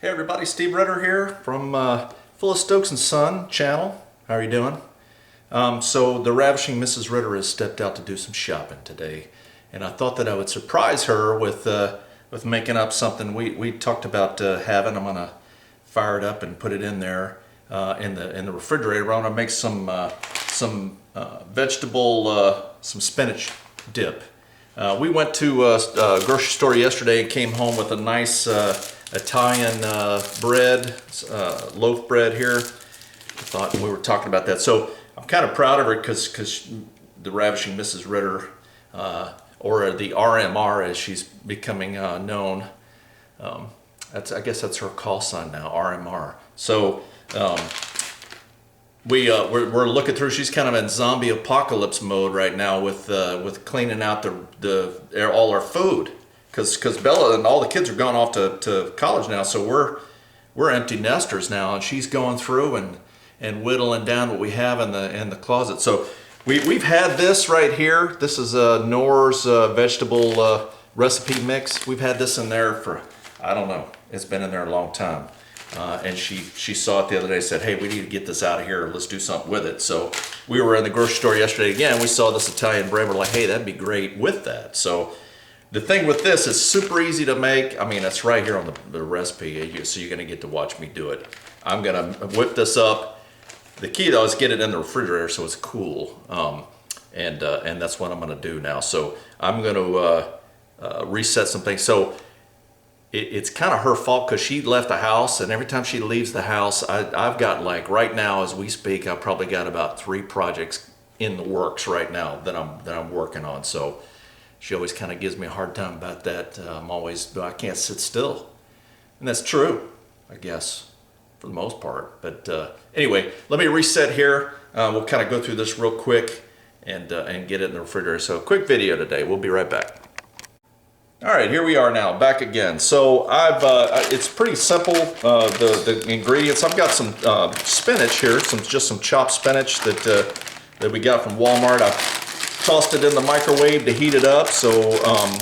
Hey everybody, Steve Ritter here from Full of Stokes and Son channel. How are you doing? So the Ravishing Mrs. Ritter has stepped out to do some shopping today, and I thought that I would surprise her with making up something we talked about having. I'm gonna fire it up and put it in there in the refrigerator. I'm gonna make some vegetable, some spinach dip. We went to a grocery store yesterday and came home with a nice Italian bread, loaf bread here. I thought we were talking about that. So I'm kind of proud of her because the Ravishing Mrs. Ritter, or the RMR as she's becoming known, I guess that's her call sign now, RMR. So we're looking through. She's kind of in zombie apocalypse mode right now with cleaning out all our food. Because Bella and all the kids are gone off to college now, so we're empty nesters now, and she's going through and whittling down what we have in the closet. So we've had this right here. This is Knorr's vegetable recipe mix. We've had this in there for, I don't know, it's been in there a long time. And she saw it the other day, said, hey, we need to get this out of here, let's do something with it. So we were in the grocery store yesterday again, we saw this Italian bread, we're like, hey, that'd be great with that. So the thing with this is super easy to make. I mean, it's right here on the recipe, so you're gonna get to watch me do it. I'm gonna whip this up. The key though is get it in the refrigerator so it's cool. And that's what I'm gonna do now. So I'm gonna reset some things. So it's kind of her fault because she left the house, and every time she leaves the house, I've got, like, right now as we speak, I've probably got about 3 projects in the works right now that I'm working on. So she always kind of gives me a hard time about that. I can't sit still. And that's true, I guess, for the most part. But anyway, let me reset here. We'll kind of go through this real quick and get it in the refrigerator. So quick video today. We'll be right back. All right, here we are now, back again. So it's pretty simple, the ingredients. I've got some spinach here, just some chopped spinach that we got from Walmart. I tossed it in the microwave to heat it up. So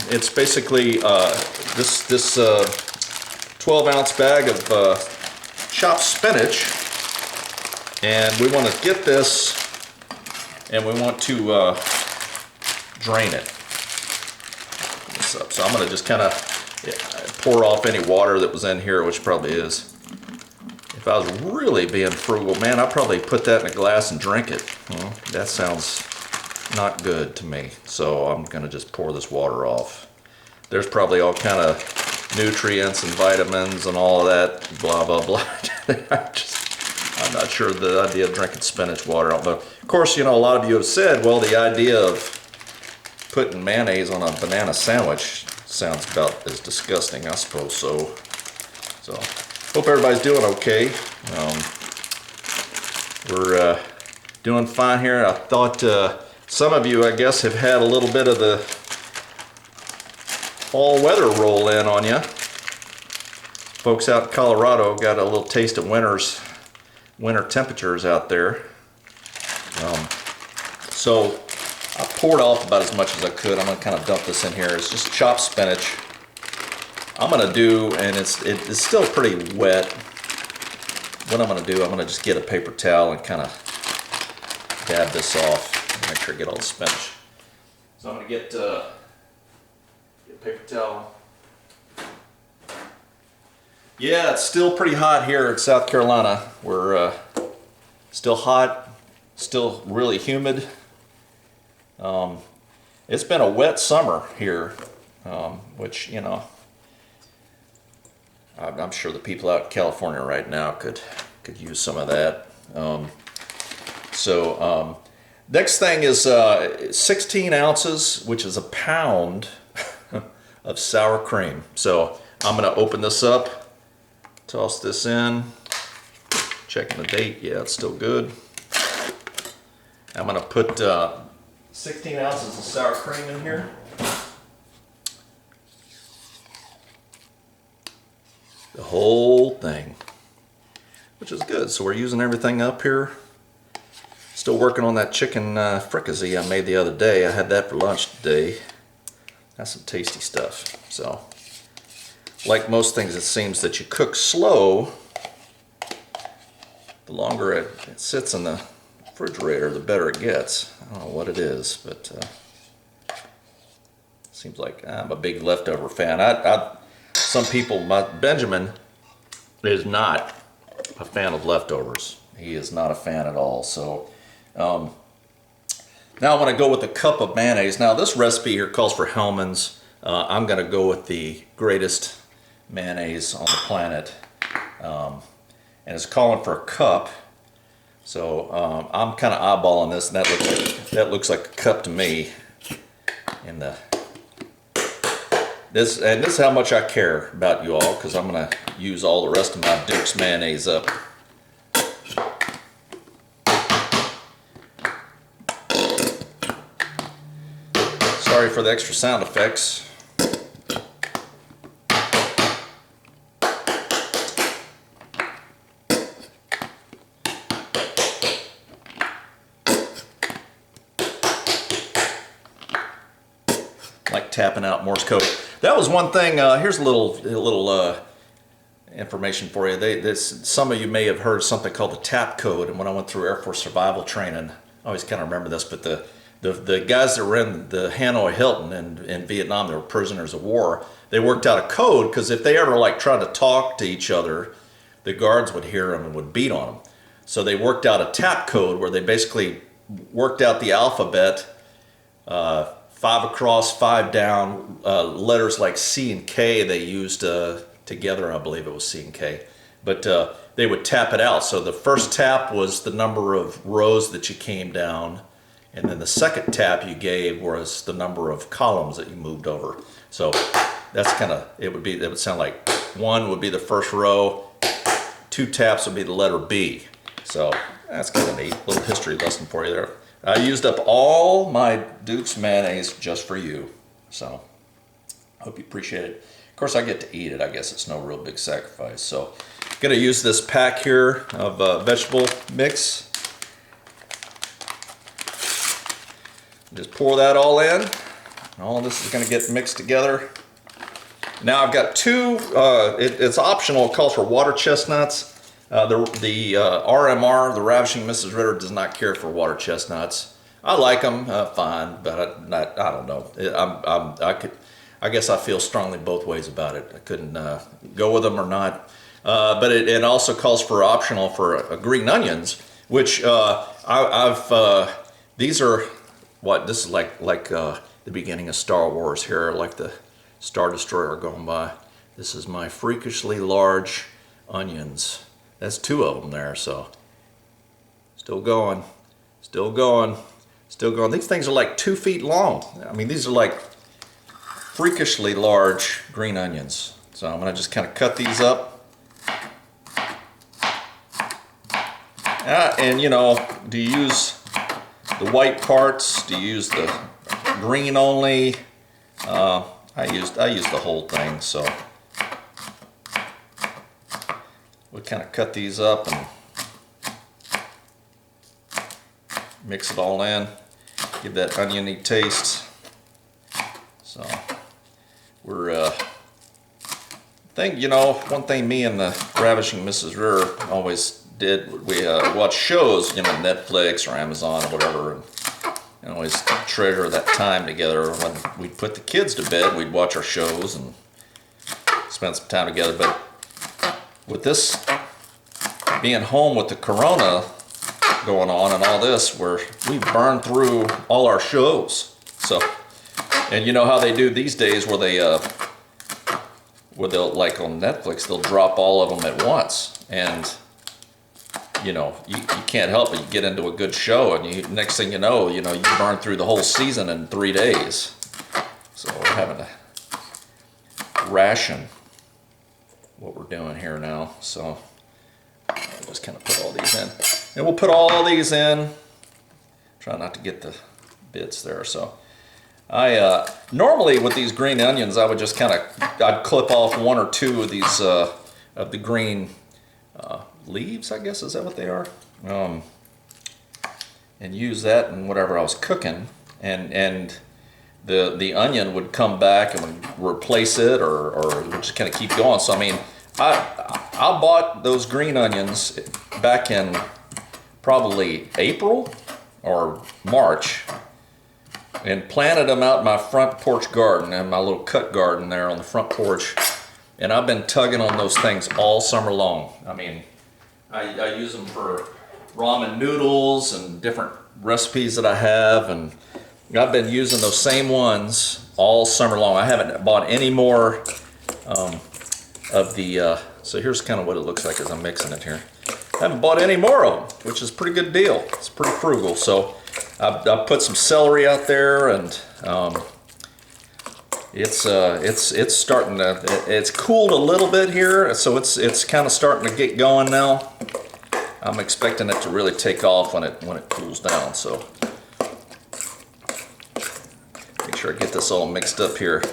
it's basically this 12-ounce bag of chopped spinach, and we want to get this, and we want to drain it. Up. So I'm going to just kind of pour off any water that was in here, which probably is. If I was really being frugal, man, I'd probably put that in a glass and drink it. Well, that sounds not good to me. So I'm going to just pour this water off. There's probably all kind of nutrients and vitamins and all of that, blah, blah, blah. I'm not sure the idea of drinking spinach water. But of course, you know, a lot of you have said, well, the idea of putting mayonnaise on a banana sandwich sounds about as disgusting, I suppose. So hope everybody's doing okay. We're doing fine here. I thought some of you, I guess, have had a little bit of the fall weather roll in on you. Folks out in Colorado got a little taste of winter temperatures out there. So I poured off about as much as I could. I'm going to kind of dump this in here. It's just chopped spinach. I'm going to do, and it's still pretty wet. What I'm going to do, I'm going to just get a paper towel and kind of dab this off. Make sure I get all the spinach. So I'm going to get a paper towel. Yeah, it's still pretty hot here in South Carolina. We're still hot, still really humid. It's been a wet summer here, which, you know, I'm sure the people out in California right now could use some of that. Next thing is 16 ounces, which is a pound of sour cream. So I'm going to open this up, toss this in, checking the date. Yeah, it's still good. I'm going to put 16 ounces of sour cream in here. The whole thing, which is good. So we're using everything up here. Still working on that chicken fricassee I made the other day. I had that for lunch today. That's some tasty stuff. So like most things, it seems that you cook slow, the longer it sits in the refrigerator, the better it gets. I don't know what it is, but seems like I'm a big leftover fan. Some people, Benjamin is not a fan of leftovers. He is not a fan at all. So now I want to go with a cup of mayonnaise. Now this recipe here calls for Hellmann's. I'm going to go with the greatest mayonnaise on the planet, and it's calling for a cup. So I'm kind of eyeballing this, and that looks like a cup to me. And this is how much I care about you all, because I'm going to use all the rest of my Duke's mayonnaise up. Sorry for the extra sound effects. Like tapping out Morse code. That was one thing. Here's a little information for you. Some of you may have heard something called the tap code. And when I went through Air Force survival training, I always kind of remember this. But the guys that were in the Hanoi Hilton in Vietnam, they were prisoners of war. They worked out a code, because if they ever like tried to talk to each other, the guards would hear them and would beat on them. So they worked out a tap code where they basically worked out the alphabet. 5 across, 5 down, letters like C and K they used together. I believe it was C and K. But they would tap it out. So the first tap was the number of rows that you came down, and then the second tap you gave was the number of columns that you moved over. So that's kind of, it would sound like 1 would be the first row, 2 taps would be the letter B. So that's kind of neat. Little history lesson for you there. I used up all my Duke's mayonnaise just for you, so hope you appreciate it. Of course, I get to eat it. I guess it's no real big sacrifice. So I'm going to use this pack here of vegetable mix. Just pour that all in. All this is going to get mixed together. Now I've got 2, it's optional, it calls for water chestnuts. The RMR, the Ravishing Mrs. Ritter, does not care for water chestnuts. I like them, fine, but I don't know. I guess I feel strongly both ways about it. I couldn't go with them or not. But it also calls for optional for green onions, which these are what this is like the beginning of Star Wars here, like the Star Destroyer going by. This is my freakishly large onions. That's 2 of them there, so still going, still going, still going. These things are like 2 feet long. I mean, these are like freakishly large green onions. So I'm gonna just kind of cut these up. And you know, do you use the white parts? Do you use the green only? I used the whole thing, so. We kind of cut these up and mix it all in, give that oniony taste. So we're one thing me and the Ravishing Mrs. Ritter always did, we watch shows, Netflix or Amazon or whatever, and always treasure that time together. When we'd put the kids to bed, we'd watch our shows and spend some time together. But with this being home with the corona going on and all this, we burned through all our shows. So, and you know how they do these days, where they'll, like on Netflix, they'll drop all of them at once, and you can't help it. You get into a good show, and next thing you know, you burn through the whole season in 3 days. So we're having to ration what we're doing here now. So I'll just kind of put all these in, and we'll put all these in. Try not to get the bits there. So I normally with these green onions, I would just I'd clip off 1 or 2 of these of the green leaves, I guess, is that what they are, and use that in whatever I was cooking. And the onion would come back and would replace it, or would just kind of keep going. So I mean, I bought those green onions back in probably April or March, and planted them out in my front porch garden, and my little cut garden there on the front porch. And I've been tugging on those things all summer long. I mean, I use them for ramen noodles and different recipes that I have, and I've been using those same ones all summer long. I haven't bought any more of the, so here's kind of what it looks like as I'm mixing it here. I haven't bought any more of them, which is a pretty good deal. It's pretty frugal. So I've put some celery out there, and it's starting to, it's cooled a little bit here, so it's kind of starting to get going now. I'm expecting it to really take off when it cools down. So make sure I get this all mixed up here.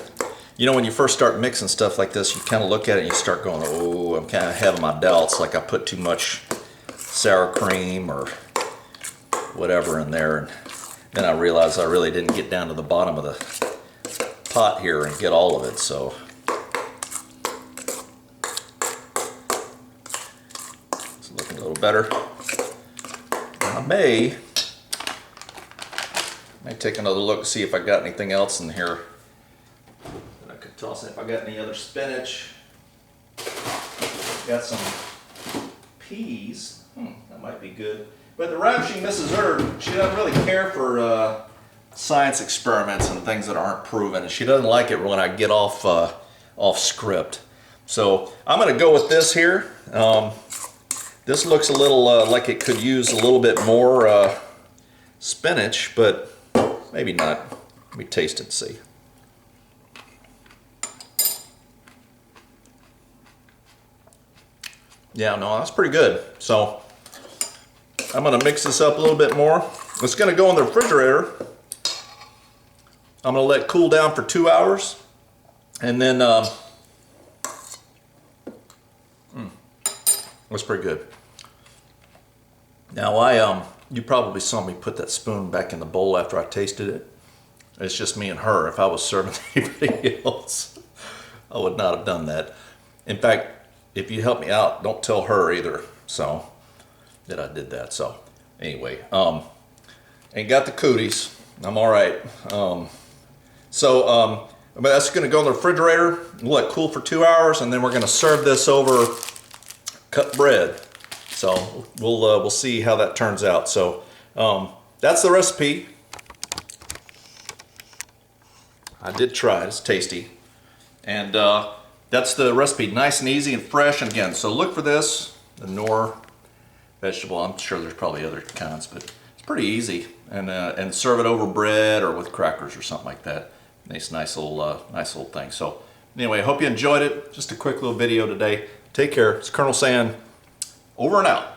You know, when you first start mixing stuff like this, you kind of look at it and you start going, oh, I'm kind of having my doubts, like I put too much sour cream or whatever in there. And then I realized I really didn't get down to the bottom of the pot here and get all of it. So it's looking a little better. I may take another look and see if I got anything else in here. Toss in if I got any other spinach. Got some peas. That might be good. But the Ravishing Mrs. Herb, she doesn't really care for science experiments and things that aren't proven. And she doesn't like it when I get off script. So I'm going to go with this here. This looks a little like it could use a little bit more spinach, but maybe not. Let me taste it and see. Yeah, no, that's pretty good. So I'm gonna mix this up a little bit more. It's gonna go in the refrigerator. I'm gonna let it cool down for 2 hours, and then that's pretty good. Now you probably saw me put that spoon back in the bowl after I tasted it. It's just me and her. If I was serving anybody else, I would not have done that. In fact, if you help me out, don't tell her either, so, that I did that. So, anyway, ain't got the cooties. I'm all right. But that's going to go in the refrigerator. We'll let it cool for 2 hours, and then we're going to serve this over cut bread. So, we'll see how that turns out. So, that's the recipe. I did try it. It's tasty. And, that's the recipe, nice and easy and fresh. And again, so look for this, the Knorr vegetable. I'm sure there's probably other kinds, but it's pretty easy. And serve it over bread or with crackers or something like that. Nice little thing. So anyway, I hope you enjoyed it. Just a quick little video today. Take care. It's Colonel saying over and out.